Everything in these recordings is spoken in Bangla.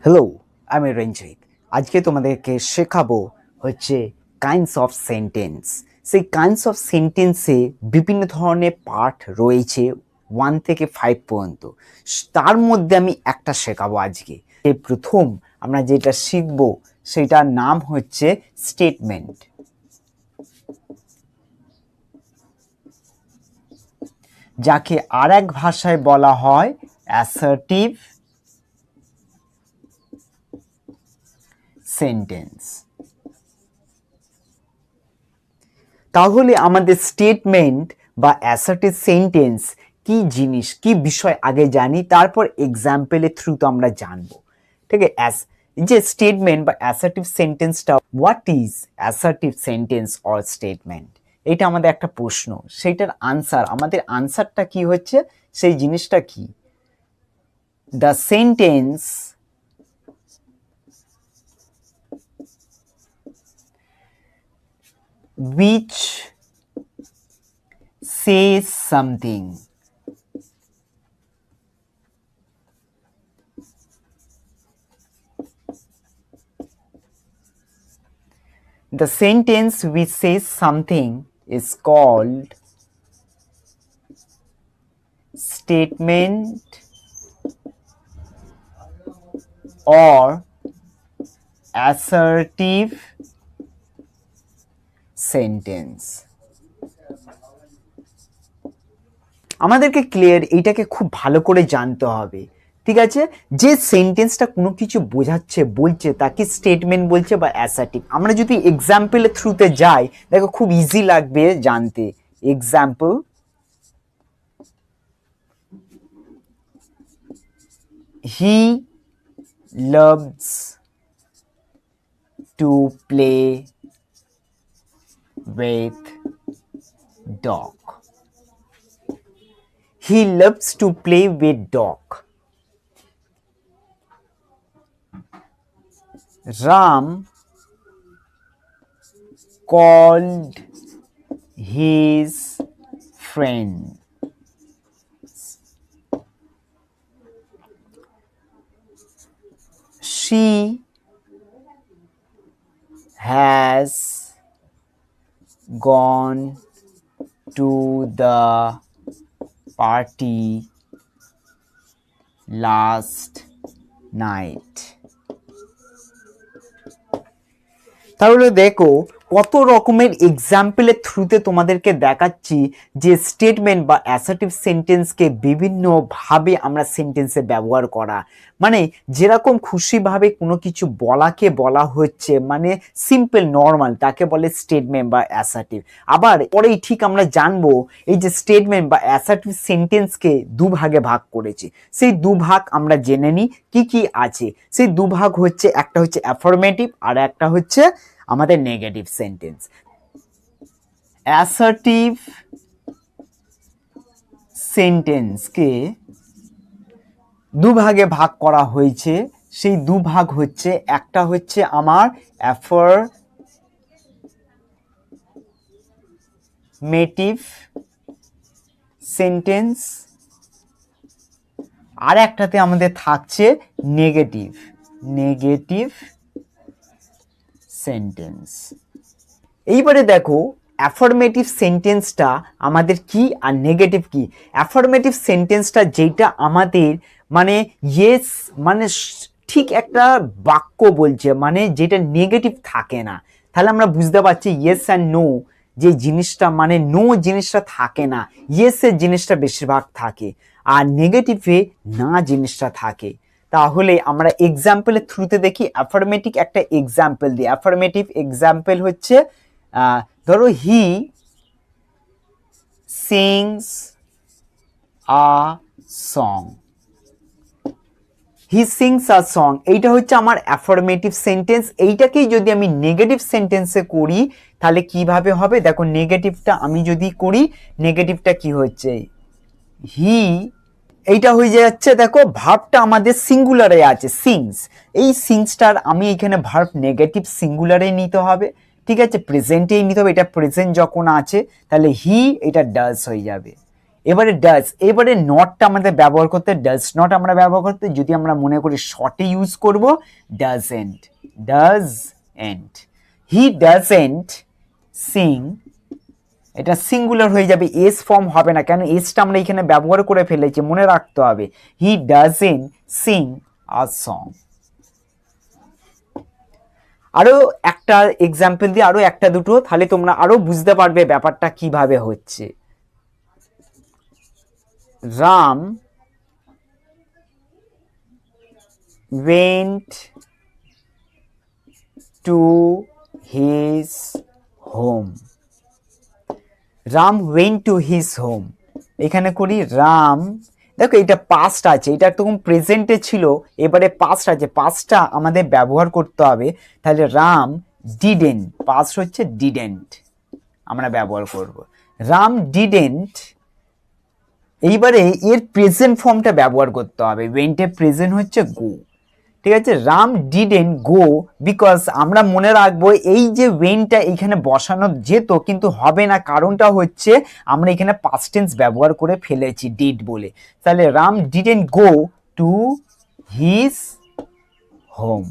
হ্যালো, আমি রঞ্জিত। আজকে তোমাদেরকে শেখাবো হচ্ছে কাইন্ডস অফ সেন্টেন্স। সেই কাইন্ডস অফ সেন্টেন্সে বিভিন্ন ধরনের পার্ট রয়েছে 1 থেকে 5 পর্যন্ত। তার মধ্যে আমি একটা শেখাবো আজকে। এই প্রথম আমরা যেটা শিখব সেটার নাম হচ্ছে স্টেটমেন্ট, যাকে আরেক ভাষায় বলা হয় অ্যাসার্টিভ সেন্টেন্স। তাহলে আমাদের স্টেটমেন্ট বা অ্যাসার্টিভ সেন্টেন্স কি জিনিস, কি বিষয় আগে জানি, তারপর এক্সাম্পলের থ্রুতে আমরা জানবো। ঠিক আছে, যে স্টেটমেন্ট বা অ্যাসার্টিভ সেন্টেন্সটা, what is assertive sentence or statement, এটা আমাদের একটা প্রশ্ন। সেইটার আনসার, আমাদের আনসারটা কি হচ্ছে, সেই জিনিসটা কি? The sentence which says something. The sentence which says something is called statement or assertive sentence. আমাদেরকে ক্লিয়ার এইটাকে খুব ভালো করে জানতে হবে। ঠিক আছে, যে সেন্টেন্সটা কোনো কিছু বোঝাচ্ছে, বলছে, তাকে স্টেটমেন্ট বলছে বা অ্যাসার্টিভ। আমরা যদি এক্সাম্পলের থ্রুতে যাই, দেখো খুব ইজি লাগবে জানতে। Example, he loves to play with dog. He loves to play with dog. Ram called his friend. She has gone to the party last night. তাহলে দেখো কত রকমের এক্সাম্পলের থ্রুতে তোমাদেরকে দেখাচ্ছি যে স্টেটমেন্ট বা অ্যাসার্টিভ সেন্টেন্সকে বিভিন্নভাবে আমরা সেন্টেন্সে ব্যবহার করা, মানে যেরকম খুশিভাবে কোনো কিছু বলাকে বলা হচ্ছে, মানে সিম্পল নর্মাল, তাকে বলে স্টেটমেন্ট বা অ্যাসার্টিভ। আবার পরেই ঠিক আমরা জানবো এই যে স্টেটমেন্ট বা অ্যাসার্টিভ সেন্টেন্সকে দুভাগে ভাগ করেছি। সেই দুভাগ আমরা জেনে নিই কি কি আছে। সেই দুভাগ হচ্ছে, একটা হচ্ছে অ্যাফার্মেটিভ আর একটা হচ্ছে আমাদের নেগেটিভ সেন্টেন্স। অ্যাসার্টিভ সেন্টেন্সকে দুভাগে ভাগ করা হয়েছে। সেই দুভাগ হচ্ছে, একটা হচ্ছে আমার অ্যাফার্মেটিভ সেন্টেন্স, আর একটাতে আমাদের থাকছে নেগেটিভ সেন্টেন্স। এইবারে দেখো অ্যাফার্মেটিভ সেন্টেন্সটা আমাদের কি আর নেগেটিভ কি। অ্যাফার্মেটিভ সেন্টেন্সটা যেটা আমাদের মানে ইয়েস, মানে ঠিক একটা বাক্য বলছে, মানে যেটা নেগেটিভ থাকে না। তাহলে আমরা বুঝতে পারছি ইয়েস অ্যান্ড নো যে জিনিসটা, মানে নো জিনিসটা থাকে না, ইয়েসের জিনিসটা বেশিরভাগ থাকে, আর নেগেটিভে না জিনিসটা থাকে। তাহলে আমরা এক্সাম্পলের থ্রুতে দেখি। অ্যাফার্মেটিভ একটা এক্সাম্পল দিই। অ্যাফার্মেটিভ এক্সাম্পল হচ্ছে, ধরো হি sings a song. He sings a song, এইটা হচ্ছে আমার অ্যাফার্মেটিভ সেন্টেন্স। এইটাকেই যদি আমি নেগেটিভ সেন্টেন্সে করি তাহলে কিভাবে হবে, দেখো নেগেটিভটা আমি যদি করি, নেগেটিভটা কি হচ্ছে, হি, এইটা হয়ে যাচ্ছে, দেখো ভার্বটা আমাদের সিঙ্গুলারে আছে, সিংস। এই সিংসটার আমি এখানে ভার্ব নেগেটিভ সিঙ্গুলারে নিতে হবে। ঠিক আছে, প্রেজেন্টেই নিতে হবে, এটা প্রেজেন্ট যখন আছে তাহলে হি, এটা ডাজ হয়ে যাবে। এবারে ডাজ, এবারে নটটা আমাদের ব্যবহার করতে, ডাজ নট আমরা ব্যবহার করতে যদি আমরা মনে করি শর্টে ইউজ করব doesn't, doesn't. He doesn't Singh, এটা সিঙ্গুলার হয়ে যাবে, এস ফর্ম হবে না, কেন এসটা আমরা এখানে ব্যবহার করে ফেলেছি, মনে রাখতে হবে। He doesn't Singh a song. আরো একটা এক্সাম্পল দিয়ে, আরো একটা দুটো, তাহলে তোমরা আরো বুঝতে পারবে ব্যাপারটা কিভাবে হচ্ছে। Ram went to his home, Ram went to his home, এখানে করি রাম, দেখো এটা পাস্ট আছে, এটা তখন প্রেজেন্টে ছিল, এবারে পাস্ট আছে, পাস্টটা আমাদের ব্যবহার করতে হবে, তাহলে রাম ডিডেন্ট, পাস্ট হচ্ছে ডিডেন্ট আমরা ব্যবহার করব, রাম ডিডেন্ট। এইবারে এর প্রেজেন্ট ফর্মটা ব্যবহার করতে হবে, ওয়েন্টের প্রেজেন্ট হচ্ছে গো, ঠিক আছে। রাম ডিডেন্ট গো বিকজ আমরা মনে রাখবো এই যে ওয়েনটা এখানে বসানো যেত কিন্তু হবে না, কারণটা হচ্ছে আমরা এখানে পাস্ট টেন্স ব্যবহার করে ফেলেছি ডিড বলে, তাহলে Ram didn't go to his home.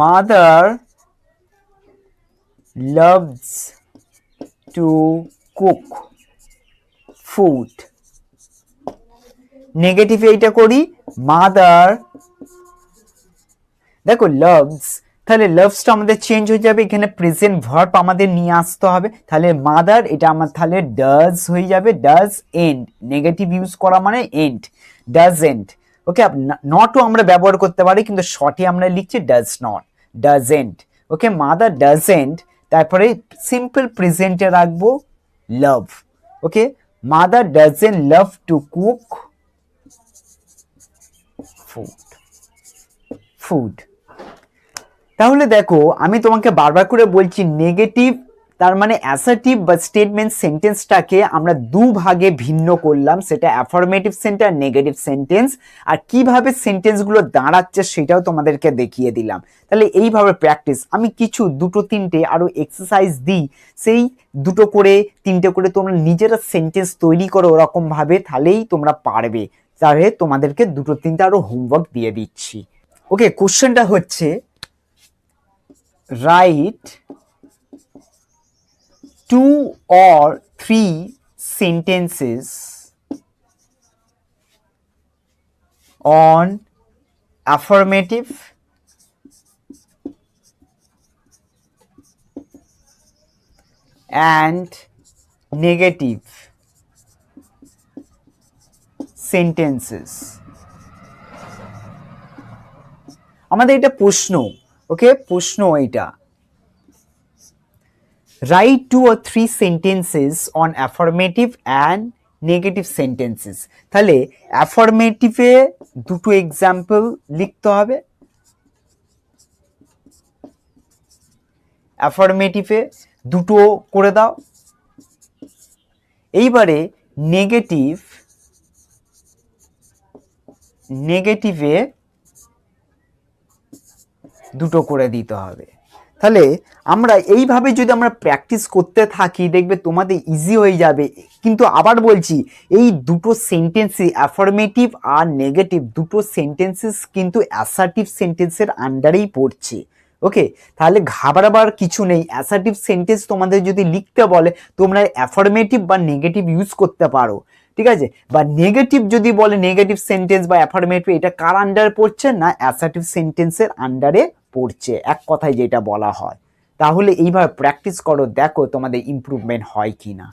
Mother loves to cook food, negative এইটা করি মাদার, দেখো লাভস, তাহলে লাভসটা আমাদের চেঞ্জ হয়ে যাবে, এখানে প্রেজেন্ট ভার্ব আমাদের নিয়ে আসতে হবে, তাহলে মাদার এটা আমার তাহলে ডাজ হয়ে যাবে, ডাজ এন্ড, নেগেটিভ ইউজ করা মানে এন্ড, ডাজেন্ট। ওকে, নটও আমরা ব্যবহার করতে পারি কিন্তু শর্টে আমরা লিখছি does not, doesn't. Okay, mother doesn't, তারপরে সিম্পল প্রেজেন্টে রাখবো love. Okay, mother doesn't love to cook food. তাহলে দেখো আমি তোমাকে বারবার করে বলছি নেগেটিভ তার মানে অ্যাসার্টিভ বা স্টেটমেন্ট সেন্টেন্সটাকে আমরা দুভাগে ভিন্ন করলাম, সেটা অ্যাফার্মেটিভ সেন্টেন্স, নেগেটিভ সেন্টেন্স, আর কিভাবে সেন্টেন্সগুলো দাঁড়াচ্ছে সেটাও তোমাদেরকে দেখিয়ে দিলাম। তাহলে এইভাবে প্র্যাকটিস, আমি কিছু দুটো তিনটে আরো এক্সারসাইজ দিই, সেই দুটো করে তিনটে করে তোমরা নিজেরা সেন্টেন্স তৈরি করো ওরকম ভাবে, তাহলেই তোমরা পারবে। তাহলে তোমাদেরকে দুটো তিনটে আরো হোমওয়ার্ক দিয়ে দিচ্ছি। ওকে, কোশ্চেনটা হচ্ছে write 2 or 3 sentences on affirmative and negative sentences. আমাদের এটা প্রশ্ন, ওকে, প্রশ্ন এটা। Write 2 or 3 sentences on affirmative and negative sentences. তাহলে অ্যাফার্মেটিভে দুটো এক্সাম্পল লিখতে হবে, অ্যাফার্মেটিভে দুটো করে দাও। এইবারে নেগেটিভে দুটো করে দিতে হবে। তাহলে আমরা এইভাবে যদি আমরা প্র্যাকটিস করতে থাকি দেখবে তোমাদের ইজি হয়ে যাবে। কিন্তু আবার বলছি এই দুটো সেন্টেন্সই অ্যাফার্মেটিভ আর নেগেটিভ দুটো সেন্টেন্সেস কিন্তু অ্যাসার্টিভ সেন্টেন্সের আন্ডারেই পড়ছে। ওকে, তাহলে ঘাবড়াবার কিছু নেই। অ্যাসার্টিভ সেন্টেন্স তোমাদের যদি লিখতে বলে তোমরা অ্যাফার্মেটিভ বা নেগেটিভ ইউজ করতে পারো, ঠিক আছে। বা নেগেটিভ যদি বলে নেগেটিভ সেন্টেন্স বা অ্যাফার্মেটিভ, এটা কার আন্ডারে পড়ছে না অ্যাসার্টিভ সেন্টেন্সের আন্ডারে পড়ছে, এক কথায় যেটা বলা হয়। তাহলে এইভাবে প্র্যাকটিস করো, দেখো তোমাদের ইমপ্রুভমেন্ট হয় কিনা।